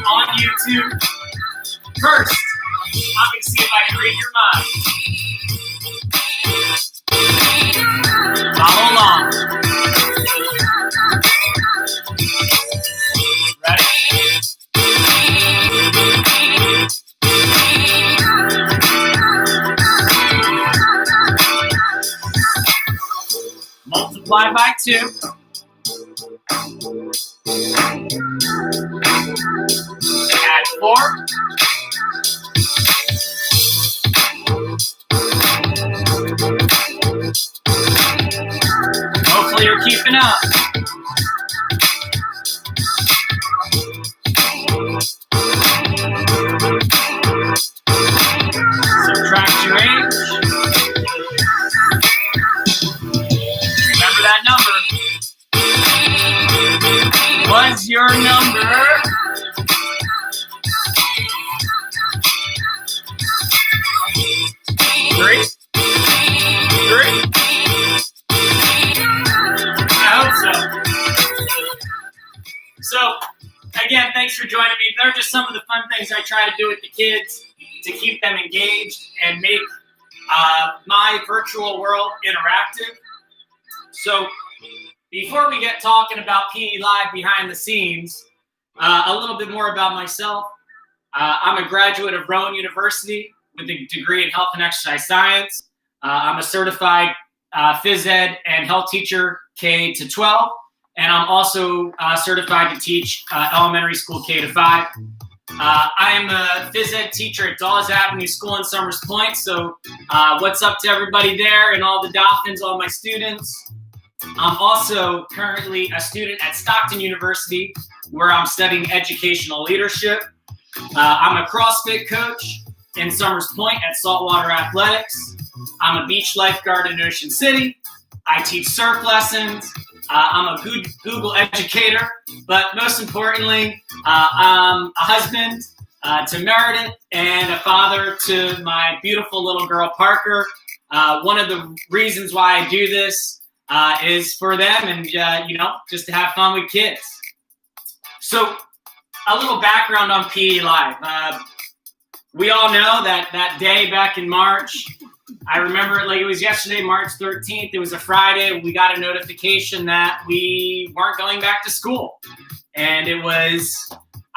on YouTube. First, I'm going to see if I can read your mind. Follow along. Ready? Multiply by 2. Add 4. Hopefully you're keeping up. Subtract your age. Remember that number. What's your number? 3? 3? I hope so. So, again, thanks for joining me. They're just some of the fun things I try to do with the kids to keep them engaged and make my virtual world interactive. So, before we get talking about PE Live behind the scenes, a little bit more about myself. I'm a graduate of Rowan University with a degree in health and exercise science. I'm a certified phys ed and health teacher K to 12, and I'm also certified to teach elementary school K to 5. I am a phys ed teacher at Dawes Avenue School in Summers Point, so what's up to everybody there and all the Dolphins, all my students. I'm also currently a student at Stockton University where I'm studying educational leadership. I'm a CrossFit coach in Summers Point at Saltwater Athletics. I'm a beach lifeguard in Ocean City. I teach surf lessons. I'm a Google educator, but most importantly, I'm a husband to Meredith and a father to my beautiful little girl, Parker. One of the reasons why I do this is for them and, just to have fun with kids. So a little background on PE Live. We all know that day back in March. I remember it like it was yesterday, March 13th. It was a Friday. We got a notification that we weren't going back to school. And it was,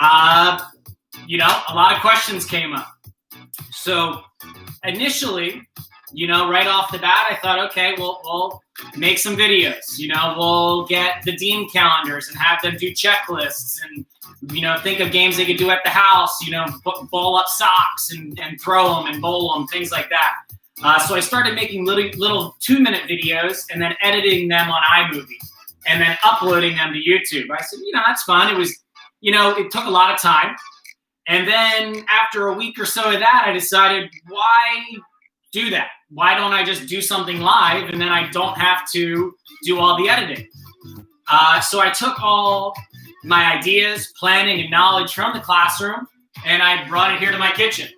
a lot of questions came up. So initially, right off the bat, I thought, okay, we'll make some videos. We'll get the dean calendars and have them do checklists and, think of games they could do at the house, ball up socks and throw them and bowl them, things like that. So I started making little 2-minute videos and then editing them on iMovie and then uploading them to YouTube. I said, that's fun. It was, it took a lot of time. And then after a week or so of that, I decided, why do that? Why don't I just do something live and then I don't have to do all the editing? So I took all my ideas, planning, and knowledge from the classroom and I brought it here to my kitchen.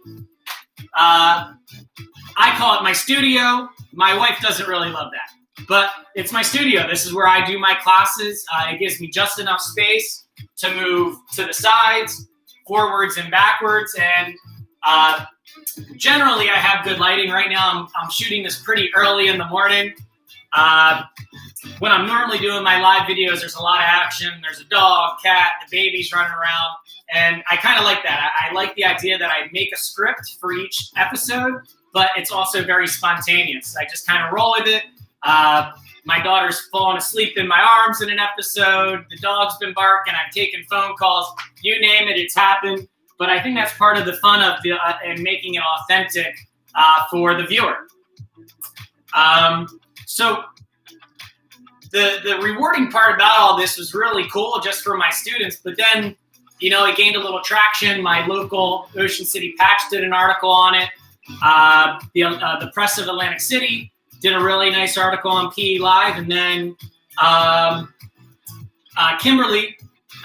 I call it my studio. My wife doesn't really love that, but it's my studio. This is where I do my classes. It gives me just enough space to move to the sides, forwards and backwards. And generally I have good lighting. Right now I'm shooting this pretty early in the morning. When I'm normally doing my live videos, there's a lot of action. There's a dog, cat, the baby's running around. And I kind of like that. I like the idea that I make a script for each episode, but it's also very spontaneous. I just kind of roll with it. My daughter's fallen asleep in my arms in an episode. The dog's been barking. I've taken phone calls. You name it, it's happened. But I think that's part of the fun of and making it authentic for the viewer. So the rewarding part about all this was really cool just for my students. But then, it gained a little traction. My local Ocean City Patch did an article on it. The Press of Atlantic City did a really nice article on PE Live. And then Kimberly,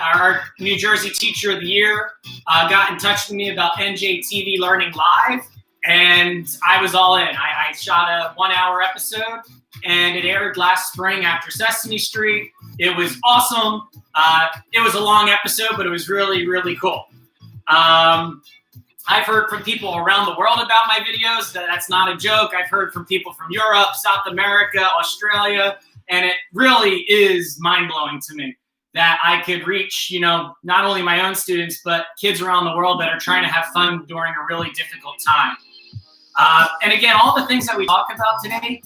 our New Jersey Teacher of the Year, got in touch with me about NJTV Learning Live. And I was all in. I shot a 1-hour episode and it aired last spring after Sesame Street. It was awesome. It was a long episode, but it was really, really cool. I've heard from people around the world about my videos. That's not a joke. I've heard from people from Europe, South America, Australia, and it really is mind-blowing to me that I could reach, not only my own students, but kids around the world that are trying to have fun during a really difficult time. And again, all the things that we talk about today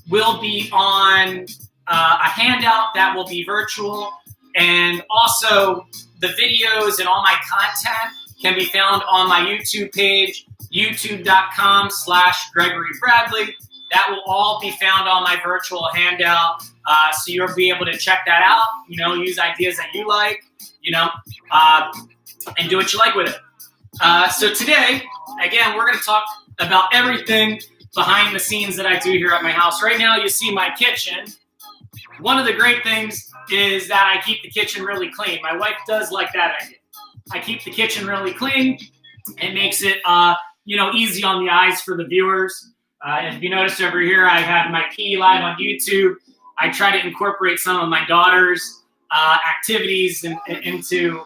will be on a handout that will be virtual, and also the videos and all my content can be found on my YouTube page, youtube.com/Gregory Bradley. That will all be found on my virtual handout. So you'll be able to check that out, use ideas that you like, and do what you like with it. So today, again, we're going to talk about everything behind the scenes that I do here at my house. Right now, you see my kitchen. One of the great things is that I keep the kitchen really clean. My wife does like that idea. I keep the kitchen really clean. It makes it, easy on the eyes for the viewers. If you notice over here, I have my PE Live on YouTube. I try to incorporate some of my daughter's activities into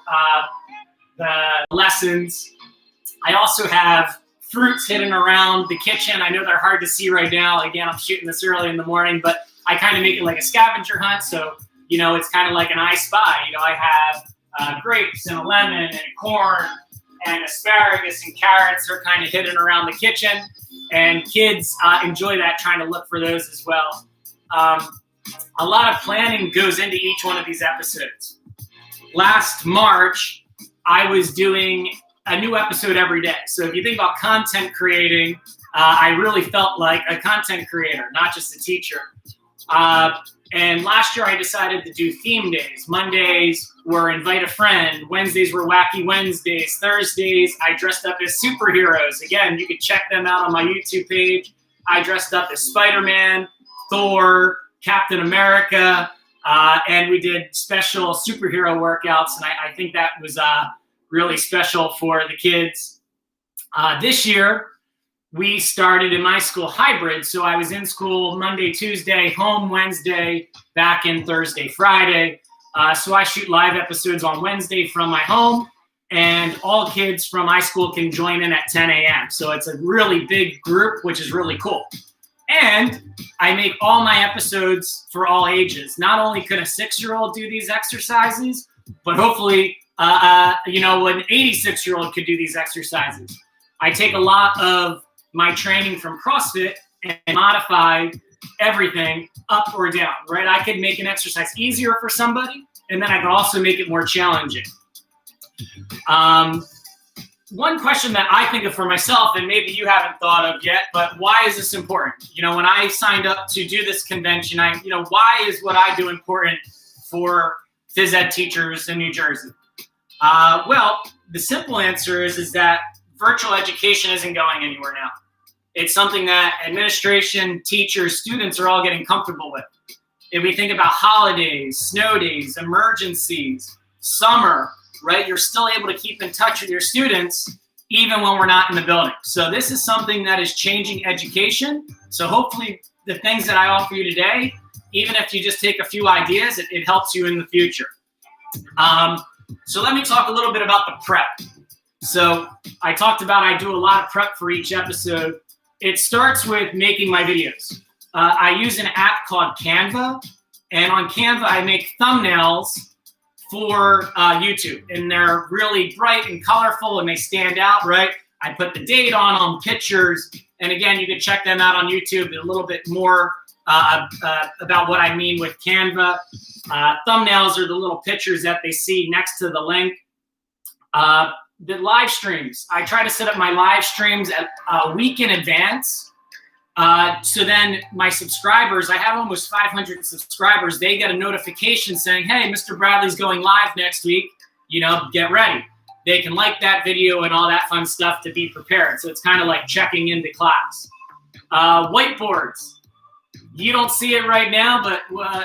the lessons. I also have fruits hidden around the kitchen. I know they're hard to see right now. Again, I'm shooting this early in the morning, but I kind of make it like a scavenger hunt. So, it's kind of like an I Spy. I have grapes and a lemon and corn and asparagus and carrots. They're kind of hidden around the kitchen. And kids enjoy that, trying to look for those as well. A lot of planning goes into each one of these episodes. Last March, I was doing a new episode every day. So if you think about content creating, I really felt like a content creator, not just a teacher. And last year I decided to do theme days. Mondays were invite a friend. Wednesdays were wacky Wednesdays. Thursdays I dressed up as superheroes. Again, you can check them out on my YouTube page. I dressed up as Spider-Man, Thor, Captain America, and we did special superhero workouts. And I think that was really special for the kids. This year, we started in my school hybrid. So I was in school Monday, Tuesday, home Wednesday, back in Thursday, Friday. So I shoot live episodes on Wednesday from my home, and all kids from my school can join in at 10 a.m. So it's a really big group, which is really cool. And I make all my episodes for all ages. Not only could a 6-year-old do these exercises, but hopefully, an 86-year-old could do these exercises. I take a lot of my training from CrossFit and modify everything up or down, right? I could make an exercise easier for somebody, and then I could also make it more challenging. One question that I think of for myself, and maybe you haven't thought of yet, but why is this important? When I signed up to do this convention, why is what I do important for phys ed teachers in New Jersey? Well, the simple answer is that virtual education isn't going anywhere now. It's something that administration, teachers, students are all getting comfortable with. If we think about holidays, snow days, emergencies, summer, right? You're still able to keep in touch with your students even when we're not in the building. So this is something that is changing education. So hopefully the things that I offer you today, even if you just take a few ideas, it helps you in the future. So let me talk a little bit about the prep. So I talked about I do a lot of prep for each episode. It starts with making my videos. I use an app called Canva, and on Canva I make thumbnails for YouTube, and they're really bright and colorful and they stand out, right? I put the date on them, pictures, and again, you can check them out on YouTube a little bit more about what I mean with Canva. Thumbnails are the little pictures that they see next to the link. The live streams, I try to set up my live streams a week in advance. So then my subscribers, I have almost 500 subscribers, they get a notification saying, hey, Mr. Bradley's going live next week, get ready. They can like that video and all that fun stuff to be prepared. So it's kind of like checking into class. Whiteboards. You don't see it right now, but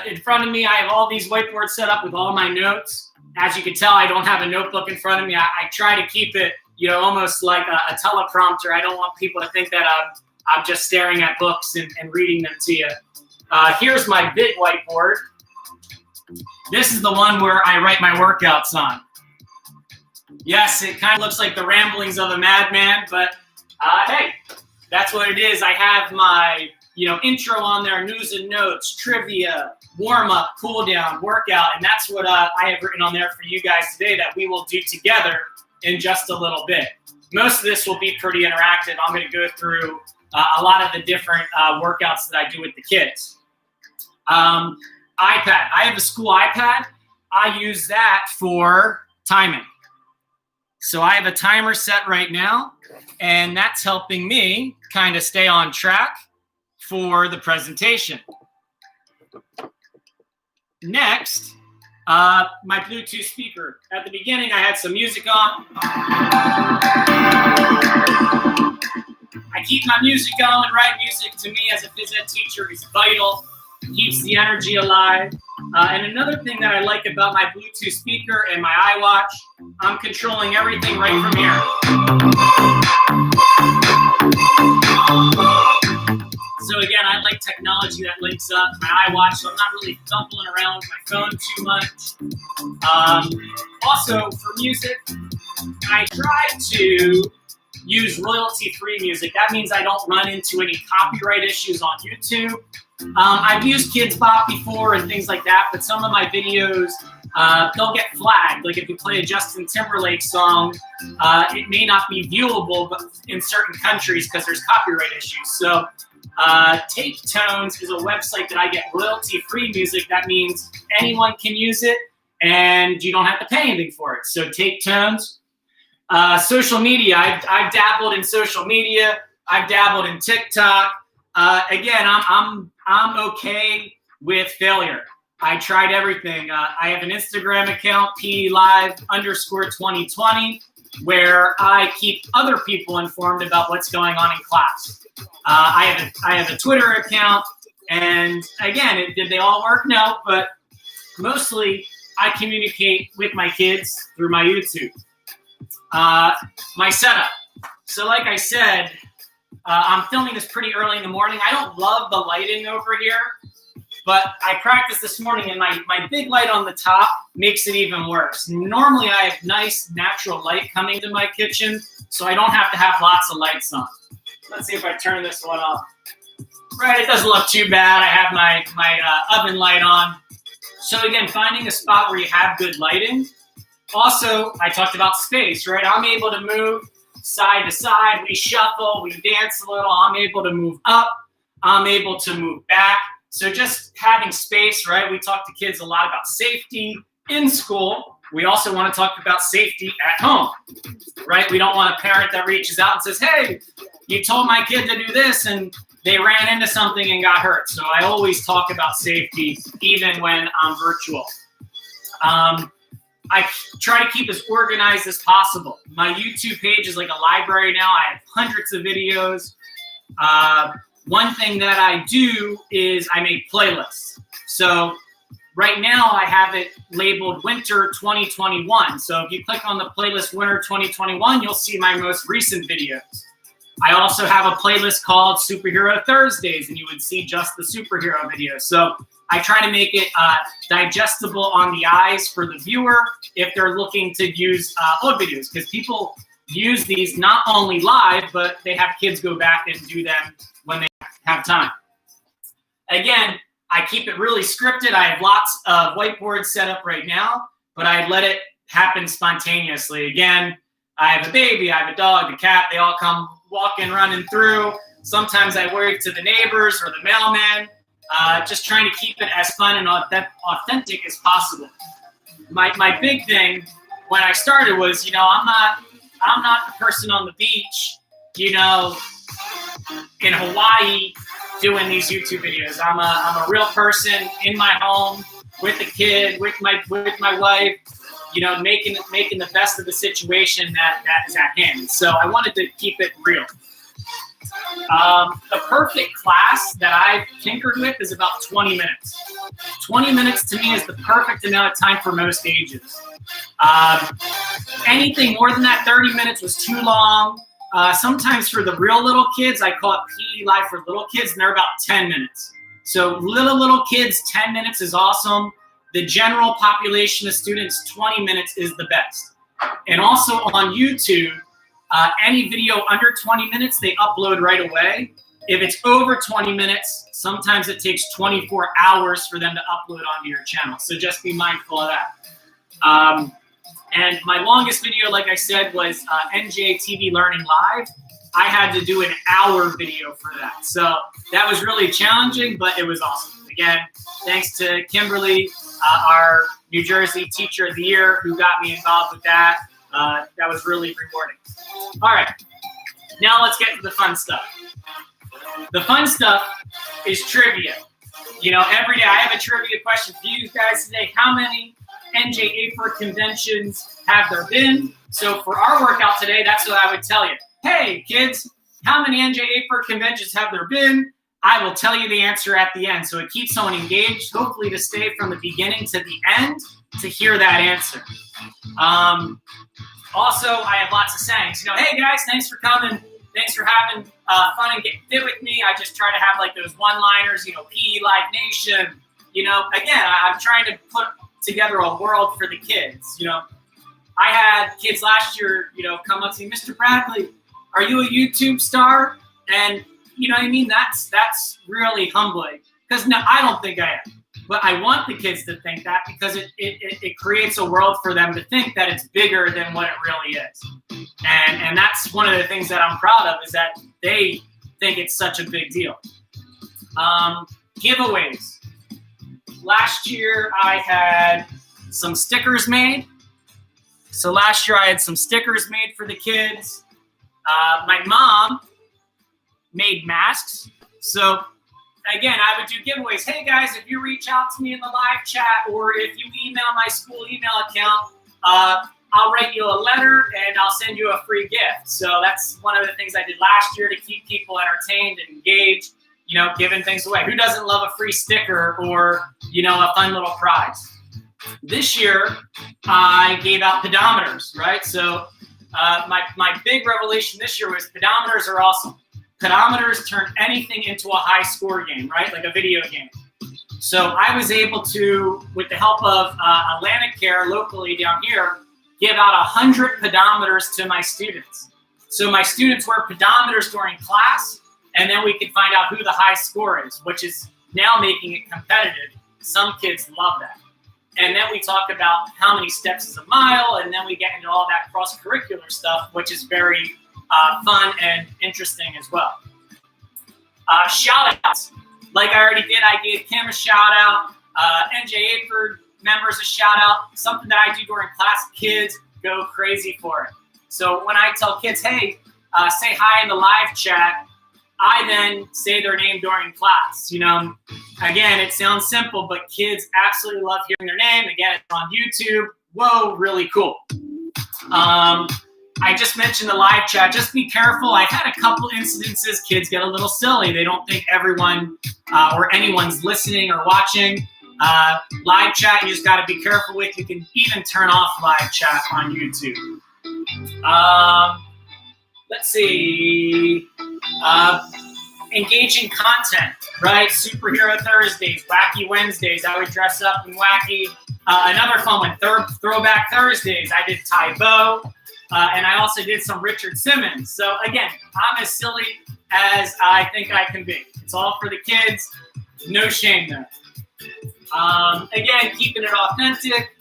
in front of me, I have all these whiteboards set up with all my notes. As you can tell, I don't have a notebook in front of me. I try to keep it, almost like a teleprompter. I don't want people to think that I'm just staring at books and reading them to you. Here's my big whiteboard. This is the one where I write my workouts on. Yes, it kind of looks like the ramblings of a madman, but hey, that's what it is. I have my, intro on there, news and notes, trivia, warm-up, cool-down, workout, and that's what I have written on there for you guys today that we will do together in just a little bit. Most of this will be pretty interactive. I'm going to go through a lot of the different workouts that I do with the kids. iPad. I have a school iPad. I use that for timing. So I have a timer set right now, and that's helping me kind of stay on track for the presentation. Next, my Bluetooth speaker. At the beginning, I had some music on. I keep my music going, right? Music to me as a phys ed teacher is vital. Keeps the energy alive. And another thing that I like about my Bluetooth speaker and my iWatch, I'm controlling everything right from here. So again, I like technology that links up my iWatch, so I'm not really fumbling around with my phone too much. Also, for music, I try to use royalty-free music. That means I don't run into any copyright issues on YouTube. I've used Kids Bop before and things like that, but some of my videos, they'll get flagged. Like if you play a Justin Timberlake song, it may not be viewable in certain countries because there's copyright issues. So Take Tones is a website that I get royalty-free music. That means anyone can use it and you don't have to pay anything for it. So Take Tones. Social media, I've dabbled in social media. I've dabbled in TikTok. Again, I'm okay with failure. I tried everything. I have an Instagram account, PLive_2020, where I keep other people informed about what's going on in class. I have a Twitter account, and again, did they all work? No, but mostly I communicate with my kids through my YouTube. My setup. So like I said, I'm filming this pretty early in the morning. I don't love the lighting over here, but I practiced this morning, and my big light on the top makes it even worse. Normally, I have nice natural light coming to my kitchen, so I don't have to have lots of lights on. Let's see if I turn this one off. Right, it doesn't look too bad. I have my oven light on. So again, finding a spot where you have good lighting. Also, I talked about space, right? I'm able to move side to side. We shuffle, we dance a little. I'm able to move up. I'm able to move back. So just having space, right? We talk to kids a lot about safety in school. We also want to talk about safety at home, right? We don't want a parent that reaches out and says, hey, you told my kid to do this and they ran into something and got hurt. So I always talk about safety even when I'm virtual. I try to keep as organized as possible. My YouTube page is like a library now. I have hundreds of videos. One thing that I do is I make playlists. So right now I have it labeled Winter 2021. So if you click on the playlist Winter 2021, you'll see my most recent videos. I also have a playlist called Superhero Thursdays, and you would see just the superhero videos. So I try to make it digestible on the eyes for the viewer if they're looking to use old videos, because people use these not only live, but they have kids go back and do them when they have time. Again, I keep it really scripted. I have lots of whiteboards set up right now, but I let it happen spontaneously. Again, I have a baby, I have a dog, a cat, they all come walking, running through. Sometimes I wave to the neighbors or the mailman. Just trying to keep it as fun and authentic as possible. My big thing when I started was, I'm not the person on the beach, in Hawaii doing these YouTube videos. I'm a real person in my home with a kid, with my wife, making the best of the situation that is at hand. So I wanted to keep it real. The perfect class that I've tinkered with is about 20 minutes. 20 minutes to me is the perfect amount of time for most ages. Anything more than that, 30 minutes was too long. Sometimes for the real little kids, I call it PE Live for little kids, and they're about 10 minutes. So little kids, 10 minutes is awesome. The general population of students, 20 minutes is the best. And also on YouTube, any video under 20 minutes, they upload right away. If it's over 20 minutes, sometimes it takes 24 hours for them to upload onto your channel. So just be mindful of that. And my longest video, like I said, was NJ TV Learning Live. I had to do an hour video for that. So that was really challenging, but it was awesome. Again, thanks to Kimberly, our New Jersey Teacher of the Year, who got me involved with that. That was really rewarding. All right, now let's get to the fun stuff. The fun stuff is trivia. You know, every day I have a trivia question for you guys today. How many NJAFER conventions have there been? So for our workout today, that's what I would tell you. Hey, kids, how many NJAFER conventions have there been? I will tell you the answer at the end. So it keeps someone engaged, hopefully to stay from the beginning to the end to hear that answer. Also, I have lots of sayings. You know, hey guys, thanks for coming. Thanks for having fun and getting fit with me. I just try to have like those one-liners, you know, PE Live Nation. You know, again, I'm trying to put together a world for the kids. You know, I had kids last year, you know, come up to me, Mr. Bradley, are you a YouTube star? And you know what I mean? That's really humbling, because no, I don't think I am. But I want the kids to think that, because it creates a world for them to think that it's bigger than what it really is. And that's one of the things that I'm proud of, is that they think it's such a big deal. Giveaways. Last year I had some stickers made. So last year I had some stickers made for the kids. My mom made masks. So again, I would do giveaways. Hey guys, if you reach out to me in the live chat, or if you email my school email account, I'll write you a letter and I'll send you a free gift. So that's one of the things I did last year to keep people entertained and engaged, you know, giving things away. Who doesn't love a free sticker or, you know, a fun little prize? This year, I gave out pedometers, right? So my big revelation this year was pedometers are awesome. Pedometers turn anything into a high score game, right? Like a video game. So I was able to, with the help of Atlantic Care locally down here, give out 100 pedometers to my students. So my students wear pedometers during class, and then we can find out who the high score is, which is now making it competitive. Some kids love that. And then we talk about how many steps is a mile, and then we get into all that cross-curricular stuff, which is very fun and interesting as well. Shout-outs. Like I already did, I gave Kim a shout-out, NJAFER members a shout-out. Something that I do during class, kids go crazy for it. So when I tell kids, hey, say hi in the live chat, I then say their name during class. You know, again, it sounds simple, but kids absolutely love hearing their name. Again, it's on YouTube. Whoa, really cool. I just mentioned the live chat. Just be careful. I've had a couple incidences. Kids get a little silly. They don't think everyone or anyone's listening or watching. Live chat, you just got to be careful with. You can even turn off live chat on YouTube. Let's see. Engaging content, right? Superhero Thursdays, Wacky Wednesdays. I would dress up in wacky. Another fun one, Throwback Thursdays. I did Tybo, and I also did some Richard Simmons. So again, I'm as silly as I think I can be. It's all for the kids. No shame there. Again, keeping it authentic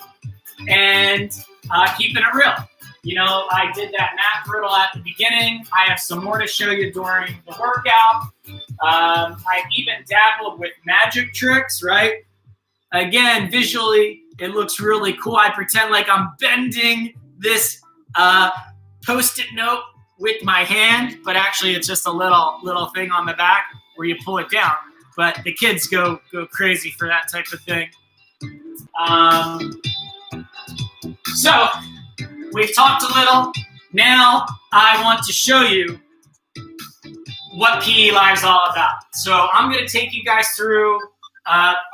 and keeping it real. You know, I did that math riddle at the beginning. I have some more to show you during the workout. I've even dabbled with magic tricks, right? Again, visually, it looks really cool. I pretend like I'm bending this Post-it note with my hand, but actually it's just a little thing on the back where you pull it down. But the kids go crazy for that type of thing. So we've talked a little. Now I want to show you what PE Live is all about. So I'm going to take you guys through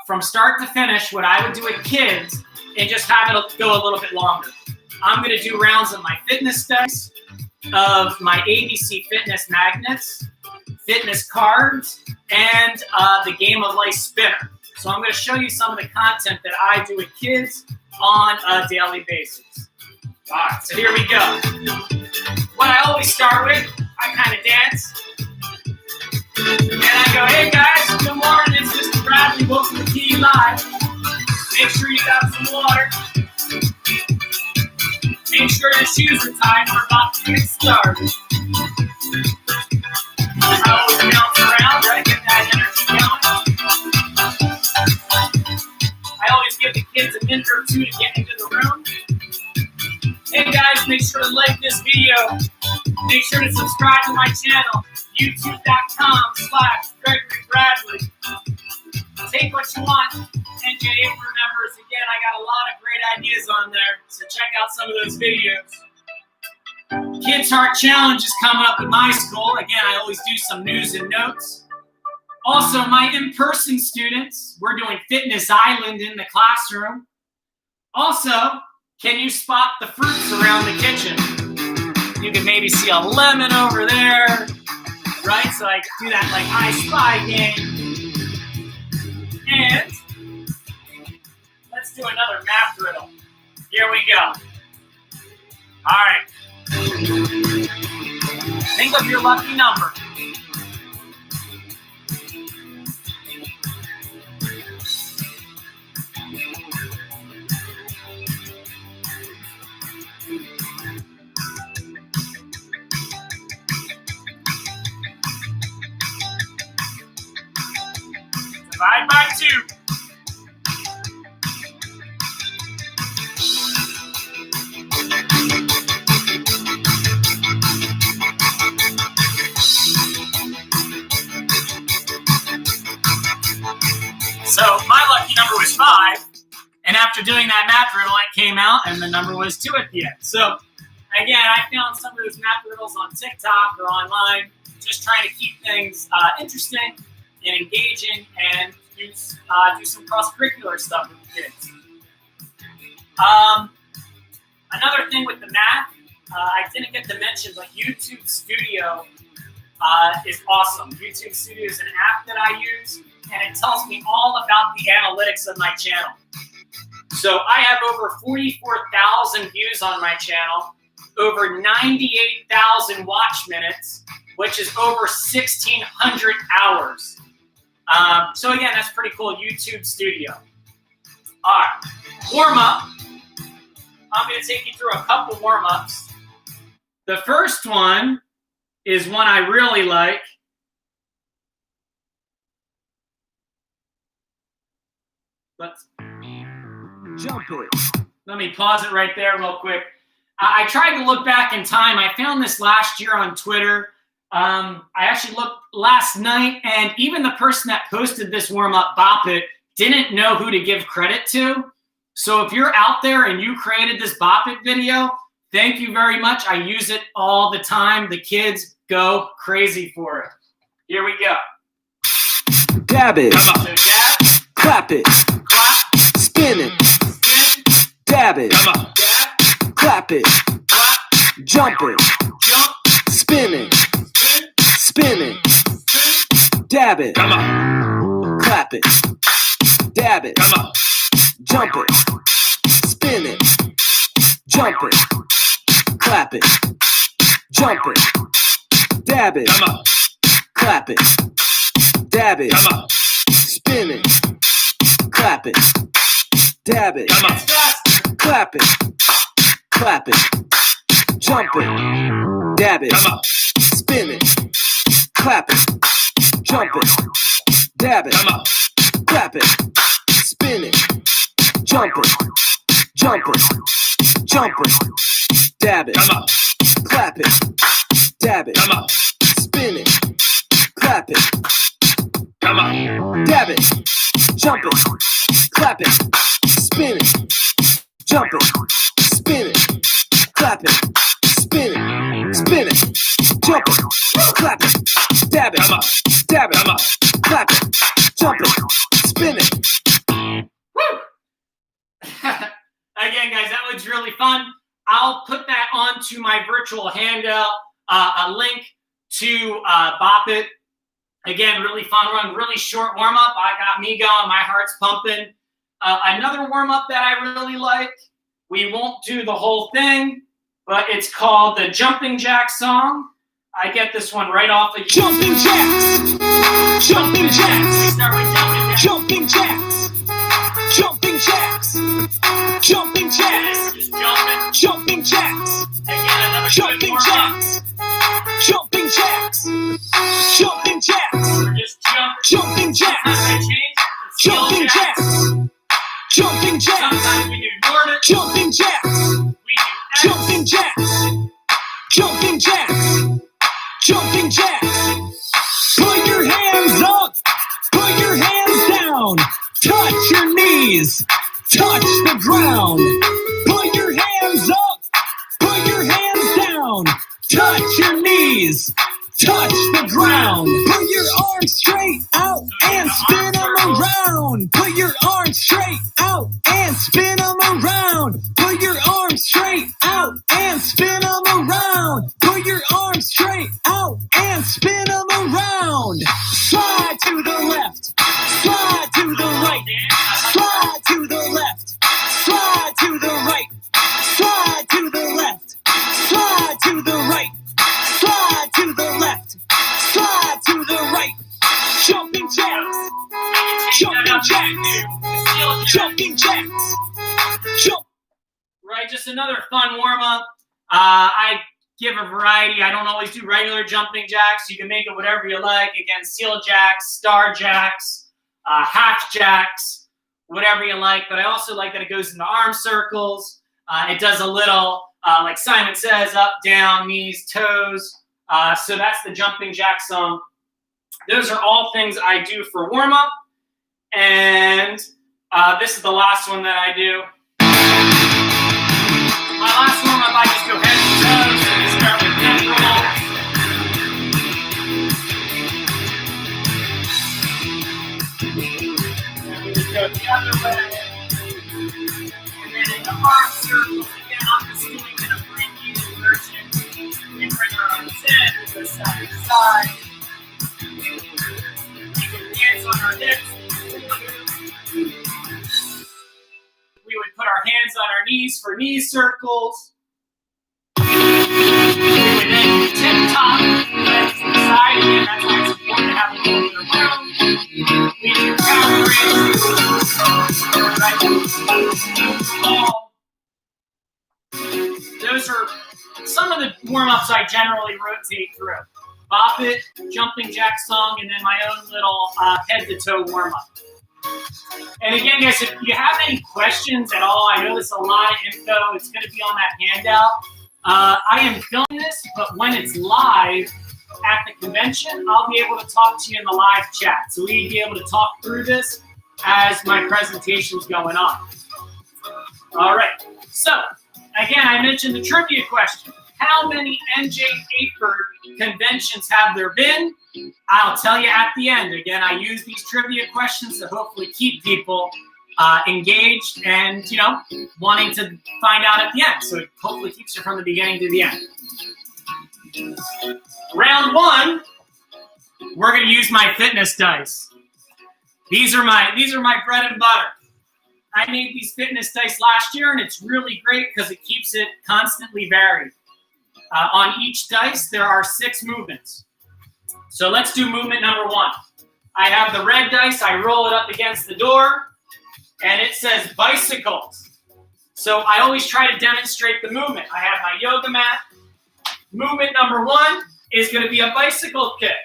from start to finish what I would do with kids and just have it go a little bit longer. I'm going to do rounds of my fitness studies, of my ABC fitness magnets, fitness cards, and the Game of Life spinner. So I'm going to show you some of the content that I do with kids on a daily basis. All right, so here we go. What I always start with, I kind of dance. And I go, hey guys, good morning, it's Mr. Bradley, welcome to PE Live. Make sure you got some water. Make sure your shoes are tied, we're about to get started. I always bounce around, right, get that energy going. I always give the kids a minute or two to get into the room. Hey guys, make sure to like this video. Make sure to subscribe to my channel, youtube.com/Gregory Bradley. Take what you want. NJA members, again, I got a lot of great ideas on there, so check out some of those videos. Kids Heart Challenge is coming up at my school. Again, I always do some news and notes. Also, my in-person students, we're doing Fitness Island in the classroom. Also, can you spot the fruits around the kitchen? You can maybe see a lemon over there, right? So I do that like I Spy game. And let's do another math riddle. Here we go. All right. Think of your lucky number. Divide by 2. So my lucky number was 5, and after doing that math riddle, it came out, and the number was 2 at the end. So again, I found some of those math riddles on TikTok or online, just trying to keep things interesting and engaging, and do some cross-curricular stuff with the kids. Another thing with the math, I didn't get to mention, but YouTube Studio is awesome. YouTube Studio is an app that I use, and it tells me all about the analytics of my channel. So I have over 44,000 views on my channel, over 98,000 watch minutes, which is over 1,600 hours. So again, that's pretty cool, YouTube Studio. All right, warm-up. I'm going to take you through a couple warm-ups. The first one is one I really like. Let's jump it. Let me pause it right there real quick. I tried to look back in time. I found this last year on Twitter. I actually looked last night, and even the person that posted this warm-up, Bop It, didn't know who to give credit to. So if you're out there and you created this Bop It video, thank you very much. I use it all the time. The kids go crazy for it. Here we go. Dab it. Come on. So dab. Clap it. Clap. Spin it. Spin. Dab it. Come on. Dab. Clap it. Clap. Jump it. Jump. Spin it. Spin. Spin it. Spin. Dab it. Come on. Clap it. Dab it. Come on. Jump it. Spin it. Jump it. Clap it. Jump it. Dab it. Come on. Clap it. Dab it. Come on. Spin it. Clap it. Dab it. Come on. Faster. Clap it. Clap it. Jump it. Dab it. Come on. Spin it. Clap it. Jump it. Dab it. Come on. Clap it. Spin it. Jump it. Jump it. Jump it. Dab it. Come on. Clap it. Dab it. Come on. Spin it. Clap it. Come on. Dab it. Jump it. Clap it. Spin it. Jump it. Spin it. Clap it. Spin it. Spin it. Jump it. Clap it. Dab it. Come on. Dab it. Come on. Clap it. Jump it. Spin it. Woo! Again, guys, that was really fun. I'll put that onto my virtual handout, a link to Bop It. Again, really fun run, really short warm-up. I got me going, my heart's pumping. Another warm-up that I really like, We won't do the whole thing, but it's called the Jumping Jack song. I get this one right off of Jumping jacks, jumping jacks, jumping jacks, jumping jacks, jumping jacks, Just jumping. jumping jacks, Again, another jumping good warm-up. jacks, jumping jacks, jumping jacks, We're just jumping. jumping Sometimes jacks, I change. It's jumping skill jacks. jacks, jumping jacks, Sometimes we do Nordic. jumping jacks, We do X. jumping jacks, jumping jacks, jumping jacks. Put your hands up, put your hands down, touch your knees, touch the ground. Put your hands up, put your hands down, touch your knees, touch the ground. Put your arms straight out and spin them around. Put your arms straight out and spin them around. Put your arms straight out and spin them around. Put your arms straight out and spin them around. Slide to the left, slide to the right, slide to the left, slide to the right, slide to the left, slide to the right, slide to the left, slide to the right. Jumping jacks, jumping jacks, jumping jacks, jump. Right, just another fun warm-up. I give a variety. I don't always do regular jumping jacks. You can make it whatever you like. Again, seal jacks, star jacks, half jacks, whatever you like. But I also like that it goes into arm circles. It does a little, like Simon says, up, down, knees, toes. So that's the jumping jack song. Those are all things I do for warm-up. And this is the last one that I do. My last warm-up, I just go head and toes, and we start with neck roll. And we just go the other way. And then in the arm circles, again, I'm just doing in a previous version. We bring our arms in, we go side to side. We put hands on our hips. We would put our hands on our knees for knee circles. We would then tip top, legs to the side. Again, that's why it's important to have a little bit of room. We do power raises. Those are some of the warm-ups I generally rotate through. Bop it, jumping jack song, and then my own little head-to-toe warm-up. And again, guys, if you have any questions at all, I know there's a lot of info. It's going to be on that handout. I am filming this, but when it's live at the convention, I'll be able to talk to you in the live chat. So we'd be able to talk through this as my presentation's going on. All right. So, again, I mentioned the trivia question. How many NJ Paper conventions have there been? I'll tell you at the end. Again, I use these trivia questions to hopefully keep people engaged and, wanting to find out at the end. So it hopefully keeps you from the beginning to the end. Round one, we're going to use my fitness dice. These are my bread and butter. I made these fitness dice last year, and it's really great because it keeps it constantly varied. On each dice, there are 6 movements. So let's do movement number 1. I have the red dice. I roll it up against the door, and it says bicycles. So I always try to demonstrate the movement. I have my yoga mat. Movement number 1 is going to be a bicycle kick.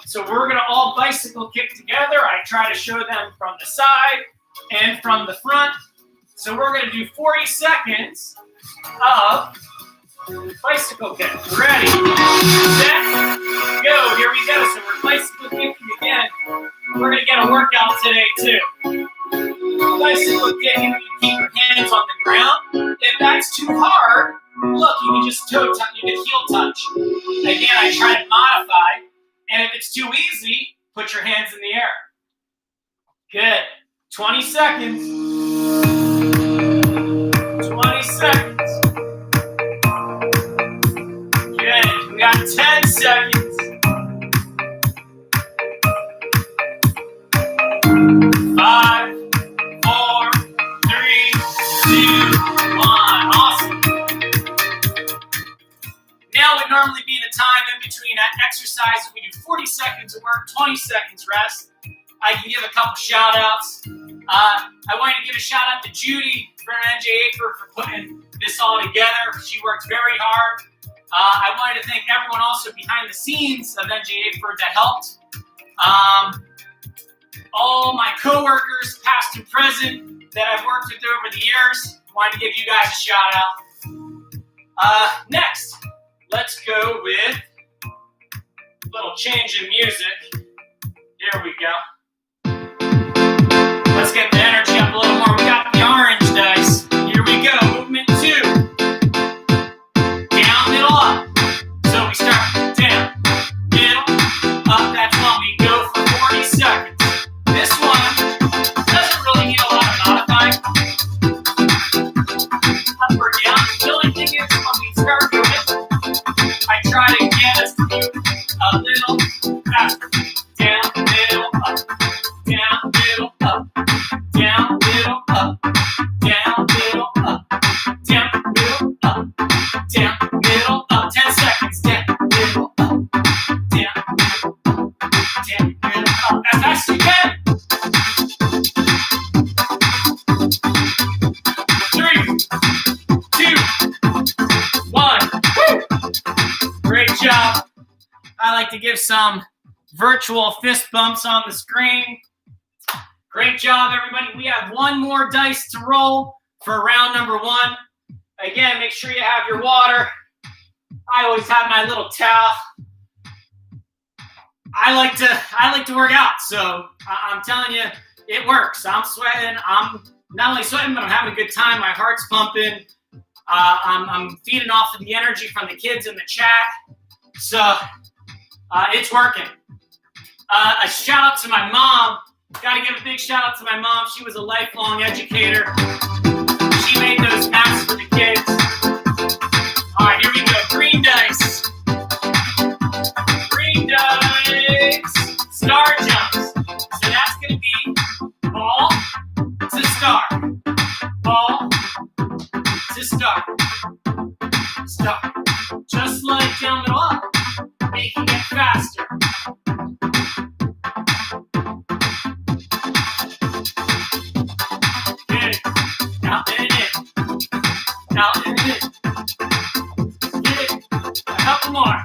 So we're going to all bicycle kick together. I try to show them from the side and from the front. So we're going to do 40 seconds of bicycle kick. Ready, set, go. Here we go. So we're bicycle kicking again. We're going to get a workout today too. Bicycle kicking, you keep your hands on the ground. If that's too hard, look, you can just toe touch, you can heel touch. Again, I try to modify. And if it's too easy, put your hands in the air. Good. 20 seconds. 20 seconds. Good. We got 10 seconds. 5, 4, 3, 2, 1. would normally be the time in between exercises. We do 40 seconds of work, 20 seconds rest. I can give a couple shout outs. I wanted to give a shout out to Judy from Educator for putting this all together. She worked very hard. I wanted to thank everyone also behind the scenes of Educator that helped. All my coworkers, past and present, that I've worked with over the years. I wanted to give you guys a shout out. Next, let's go with a little change in music. Here we go. Let's get the energy up a little more. We got the orange dice. Here we go. Movement 2. Down, middle, up. So we start down, middle, up. That's when we go for 40 seconds. This one doesn't really need a lot of modifying. Up or down. The only thing is when we start doing it, I try to get us to move a little faster. Down, middle, up. Down, middle, up. Down, middle, up. Down, middle, up. Down, middle, up. Down, middle, up. 10 seconds. Down, middle, up. Down, middle, up. Down, middle, up. As fast as you can. 3, 2, 1. Woo! Great job. I like to give some virtual fist bumps on the screen. Great job, everybody. We have one more dice to roll for round number 1. Again, make sure you have your water. I always have my little towel. I like to work out, so I'm telling you, it works. I'm sweating. I'm not only sweating, but I'm having a good time. My heart's pumping. I'm feeding off of the energy from the kids in the chat. So it's working. A shout out to my mom. Got to give a big shout out to my mom. She was a lifelong educator. She made those masks for the kids. All right, here we go. Green dice. Green dice. Star jumps. So that's going to be ball to star. Ball to star. Star. Just like down middle up, making it faster. Out and in. Out and in. Get it. A couple more.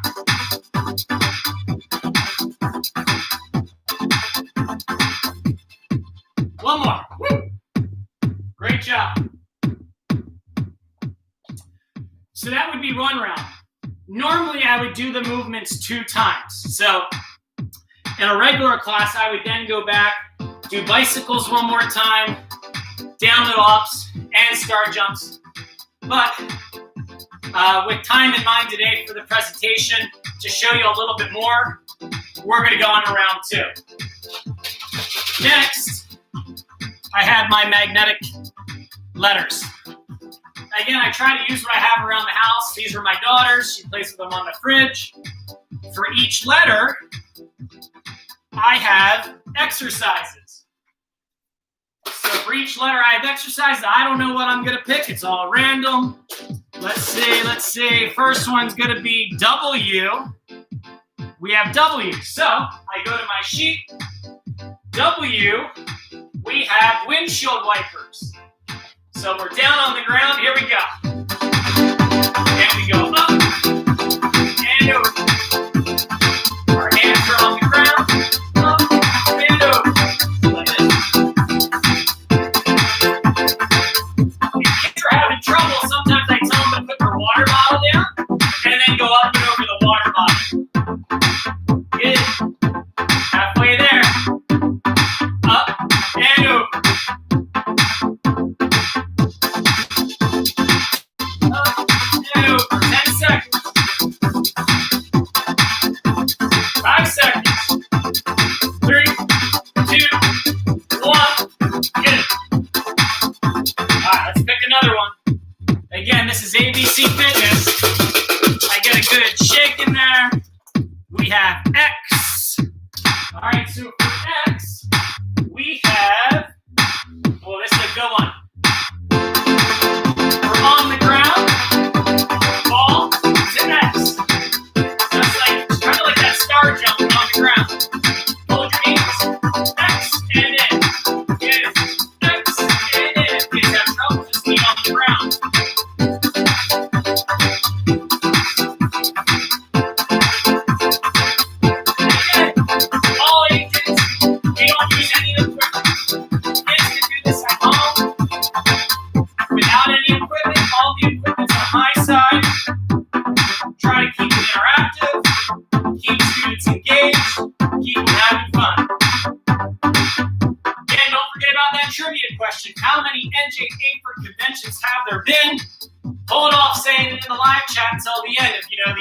One more. Woo. Great job. So that would be one round. Normally, I would do the movements 2 times. So in a regular class, I would then go back, do bicycles one more time, down middle ups, and star jumps. But with time in mind today for the presentation, to show you a little bit more, we're going to go on to round 2. Next, I have my magnetic letters. Again, I try to use what I have around the house. These are my daughter's. She plays with them on the fridge. For each letter, I have exercises. So for each letter, I have exercises. I don't know what I'm going to pick. It's all random. Let's see. First one's going to be W. We have W. So I go to my sheet. W, we have windshield wipers. So we're down on the ground. Here we go. And we go up and over. Our hands are on the ground. Up and over. Like this. If kids are having trouble, sometimes I tell them to put their water bottle down and then go up and over the water bottle. Good. Halfway there. Up and over. Up and over. 10 seconds. 5 seconds. 3, 2, 1. Get it. Alright, let's pick another one. Again, this is ABC Fitness. I get a good shake in there. We have X. Alright, so for X, we have, well, this is a good one. We're on the ground, ball to X.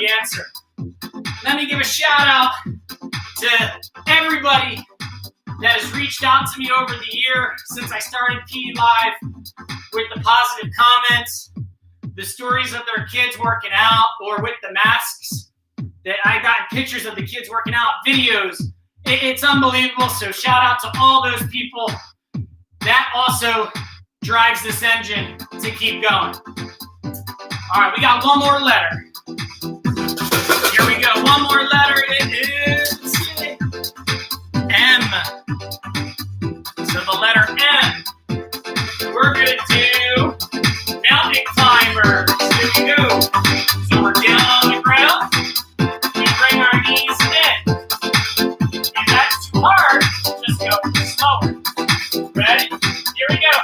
the answer. Let me give a shout out to everybody that has reached out to me over the year since I started PE Live with the positive comments, the stories of their kids working out, or with the masks that I got pictures of the kids working out, videos. It's unbelievable. So shout out to all those people. That also drives this engine to keep going. All right, we got one more letter. Here we go. One more letter. It is M. So the letter M. We're going to do mountain climbers. Here we go. So we're down on the ground. We bring our knees in. If that's too hard, just go slower. Ready? Here we go.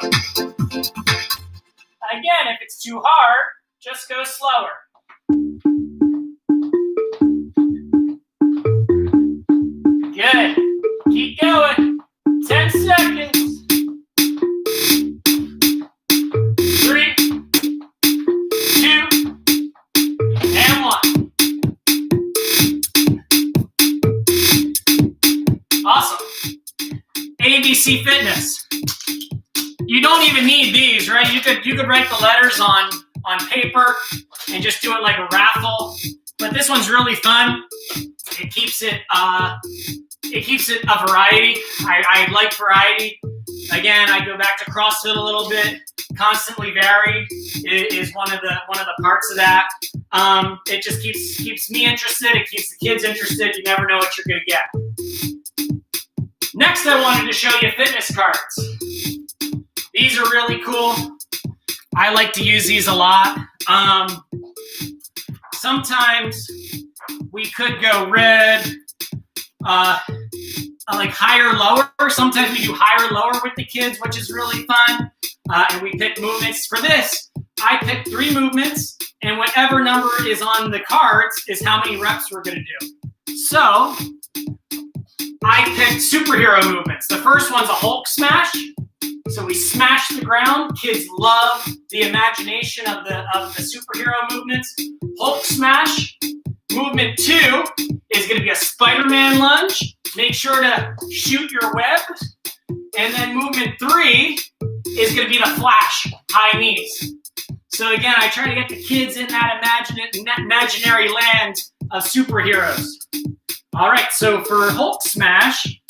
Again, if it's too hard, just go slower. Good. Keep going. 10 seconds. 3, 2, and 1. Awesome. ABC Fitness. You don't even need these, right? You could write the letters on paper and just do it like a raffle. But this one's really fun. It keeps it a variety. I like variety. Again, I go back to CrossFit a little bit. Constantly varied is one of the parts of that. It just keeps me interested. It keeps the kids interested. You never know what you're going to get. Next, I wanted to show you fitness cards. These are really cool. I like to use these a lot. Sometimes we could go red, like higher, lower. Sometimes we do higher, lower with the kids, which is really fun. And we pick movements. For this, I picked 3 movements, and whatever number is on the cards is how many reps we're going to do. So I picked superhero movements. The first one's a Hulk smash. So we smash the ground. Kids love the imagination of the superhero movements. Hulk smash. Movement 2 is going to be a Spider-Man lunge. Make sure to shoot your web. And then movement 3 is going to be the flash, high knees. So again, I try to get the kids in that imaginary land of superheroes. All right, so for Hulk smash,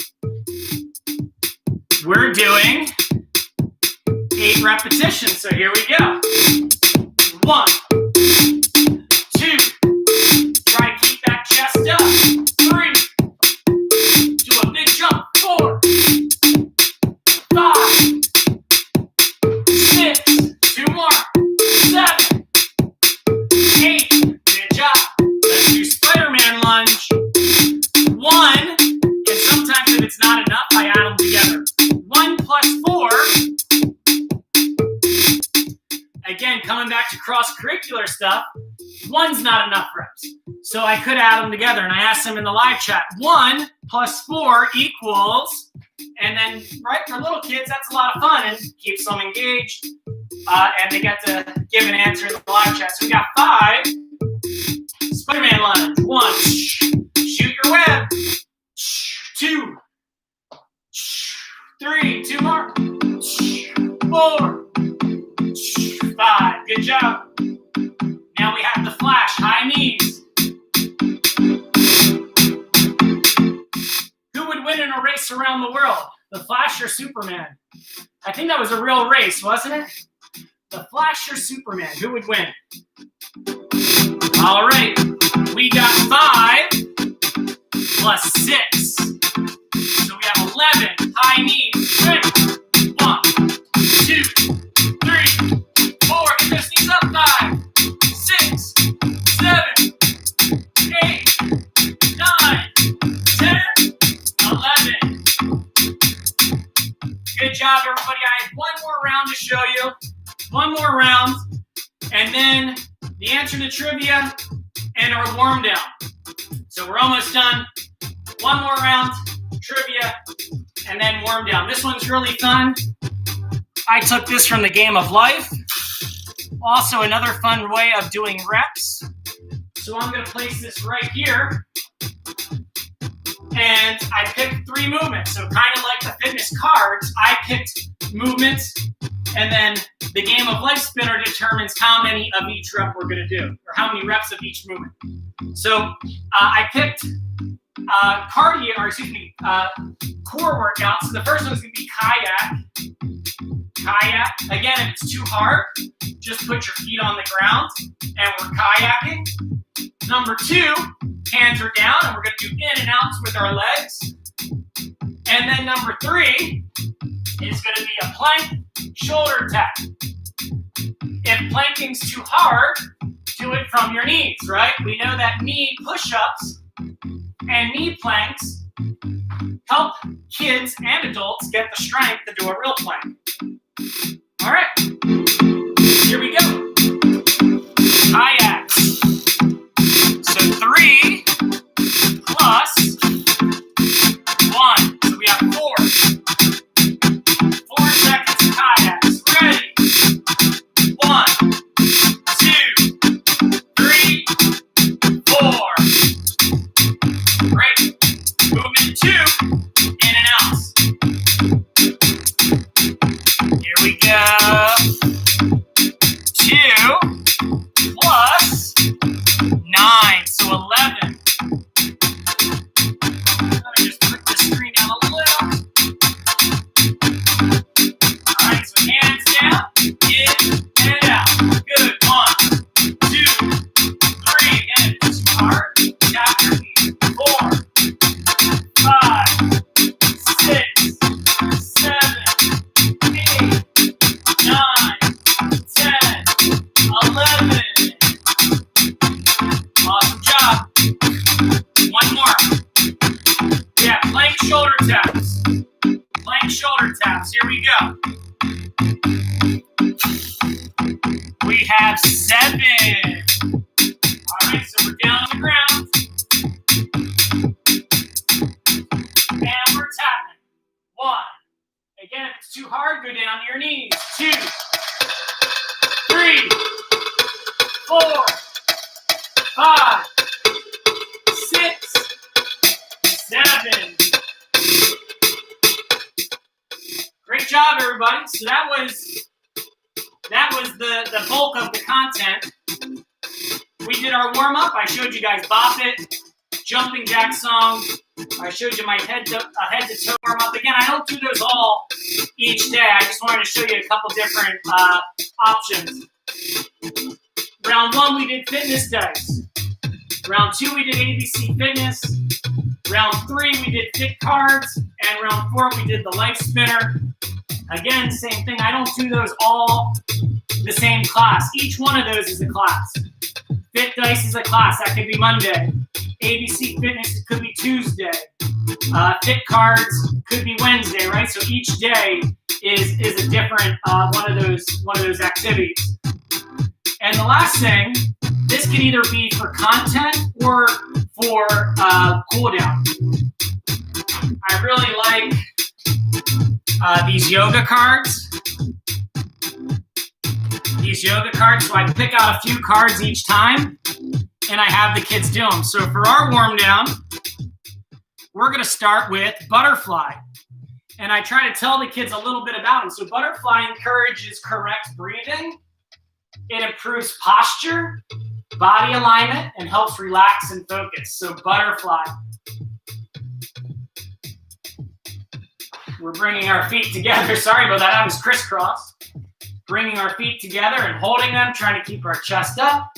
we're doing 8 repetitions. So here we go. 1, 2, try to keep that chest up. 3, do a big jump. 4, 5, 6, 2 more. 7, 8, good job. Let's do Spider-Man lunge. 1, and sometimes if it's not enough, I add them together. 1 plus 4. Again, coming back to cross-curricular stuff, 1's not enough reps. So I could add them together, and I asked them in the live chat, 1 plus 4 equals, and then, right, for little kids, that's a lot of fun and keeps them engaged, and they get to give an answer in the live chat. So we got 5, Spider-Man lunge, 1, shoot your web, 2, 3, 2 more, 4, 5, good job. Now we have the flash, high knees. Who would win in a race around the world? The Flash or Superman? I think that was a real race, wasn't it? The Flash or Superman? Who would win? All right, we got 5 plus 6. So we have 11 high knees. Ready? 1, 2, 3, 4. Get those knees up. 5, 6, 7, 8, 9, 10, 11. Good job, everybody. I have one more round to show you. One more round, and then the answer to trivia and our warm down. So we're almost done. One more round, trivia, and then warm down. This one's really fun. I took this from the Game of Life. Also, another fun way of doing reps So I'm going to place this right here. And I picked 3 movements. So kind of like the fitness cards, I picked movements, and then the game of life spinner determines how many of each rep we're going to do, or how many reps of each movement. So I picked core workouts. So the first one's going to be kayak. Kayak. Again, if it's too hard, just put your feet on the ground, and we're kayaking. Number 2, hands are down, and we're going to do in and outs with our legs. And then number 3 is going to be a plank shoulder tap. If planking's too hard, do it from your knees, right? We know that knee push-ups and knee planks help kids and adults get the strength to do a real plank. All right, here we go. Kayak. So 3 plus 1. So we have 4. 4 seconds of kayaks. Ready? 1, 2, 3, 4. Great. Movement 2, in and out. Here we go. 2 plus 9, so 11. Let me just put the screen down a little. All right, so hands down, in and out. Good. 1, 2, 3. Again, if it's too hard, tap your feet. 4, 5, 6, 7, 8, 9, 10, 11. Awesome job. One more. Yeah, plank shoulder taps. Plank shoulder taps. Here we go. We have 7. All right, so we're down on the ground. And we're tapping. 1. Again, if it's too hard, go down to your knees. 2, 3, 4, 5, 6, 7. Great job, everybody. So that was the bulk of the content. We did our warm-up. I showed you guys Bop It, Jumping Jack Song. I showed you my head to toe warm-up. Again, I don't do those all each day. I just wanted to show you a couple different options. Round 1, we did fitness dice. Round 2, we did ABC Fitness. Round 3, we did fit cards. And round 4, we did the life spinner. Again, same thing. I don't do those all the same class. Each one of those is a class. Fit dice is a class. That could be Monday. ABC Fitness could be Tuesday. Fit cards could be Wednesday, right? So each day is a different one of those activities. And the last thing, this can either be for content or for cool down. I really like these yoga cards. So I pick out a few cards each time, and I have the kids do them. So for our warm down, we're going to start with butterfly. And I try to tell the kids a little bit about them. So butterfly encourages correct breathing. It improves posture, body alignment, and helps relax and focus. So butterfly. We're bringing our feet together. Sorry about that. I was crisscross. Bringing our feet together and holding them, trying to keep our chest up.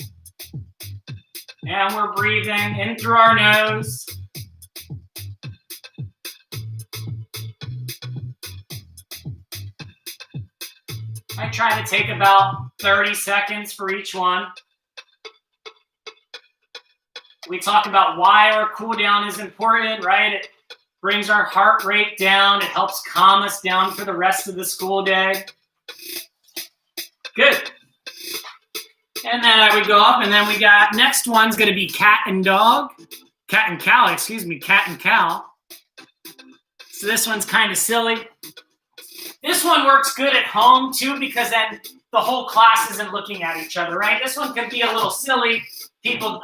And we're breathing in through our nose. I try to take about 30 seconds for each one. We talk about why our cool down is important, right? It brings our heart rate down. It helps calm us down for the rest of the school day. Good. And then I would go up, and then we got, next one's going to be cat and cow. So this one's kind of silly. This one works good at home too, because then the whole class isn't looking at each other, right? This one can be a little silly people,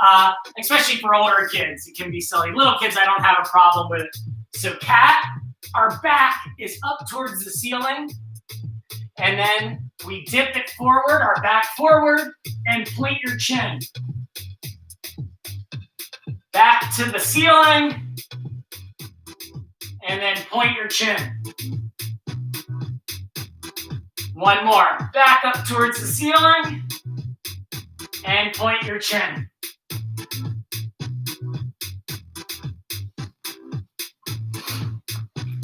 especially for older kids, it can be silly. Little kids, I don't have a problem with it. So cat, our back is up towards the ceiling, and then we dip it forward, our back forward, and point your chin. Back to the ceiling, and then point your chin. One more. Back up towards the ceiling, and point your chin.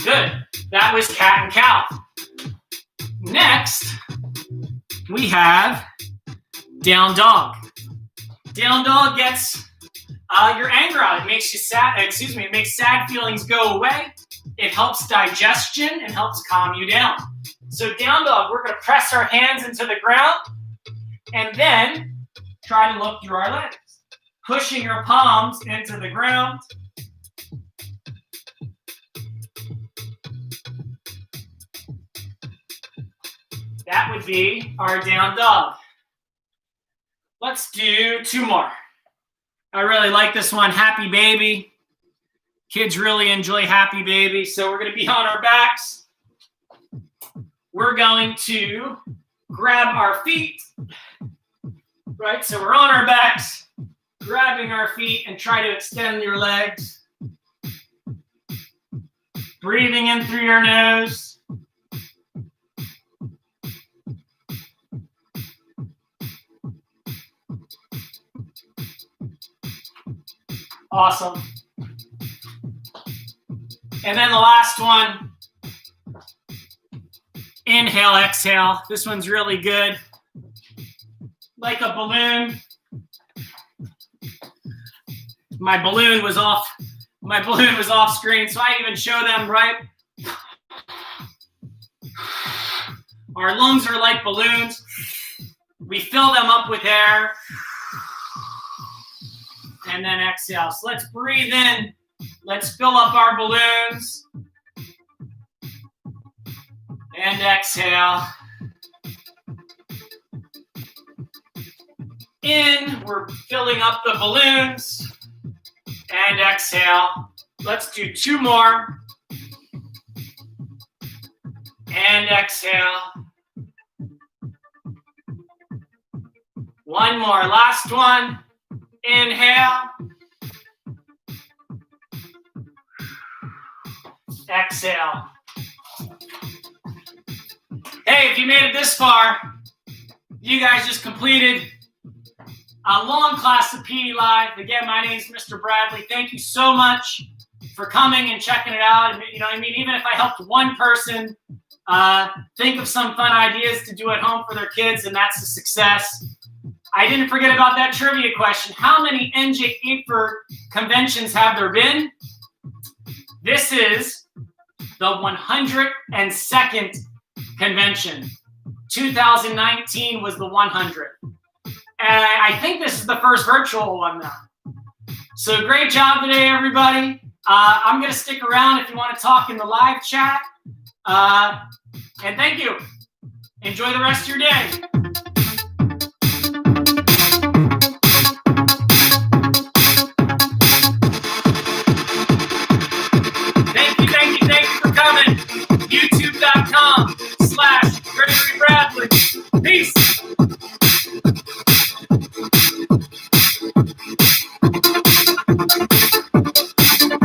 Good. That was cat and cow. Next, we have down dog. Down dog gets your anger out. It makes you sad. It makes sad feelings go away. It helps digestion and helps calm you down. So down dog, we're going to press our hands into the ground and then try to look through our legs, pushing your palms into the ground. That would be our down dog. Let's do 2 more. I really like this one, happy baby. Kids really enjoy happy baby. So we're going to be on our backs. We're going to grab our feet, right? So we're on our backs, grabbing our feet and try to extend your legs. Breathing in through your nose. Awesome. And then the last one, inhale, exhale. This one's really good. Like a balloon. My balloon was off screen, so I even show them, right? Our lungs are like balloons. We fill them up with air. And then exhale. So let's breathe in. Let's fill up our balloons. And exhale. In, we're filling up the balloons. And exhale. Let's do 2 more. And exhale. 1 more. Last one. Inhale. Exhale. Hey, if you made it this far, you guys just completed a long class of PD Live. Again, my name is Mr. Bradley. Thank you so much for coming and checking it out. You know, I mean, even if I helped one person think of some fun ideas to do at home for their kids, and that's a success. I didn't forget about that trivia question. How many NJ8 conventions have there been? This is the 102nd convention. 2019 was the 100th. And I think this is the first virtual one now. So great job today, everybody. I'm going to stick around if you want to talk in the live chat. And thank you. Enjoy the rest of your day. Thank you for coming. YouTube.com/Gregory Bradley. Peace.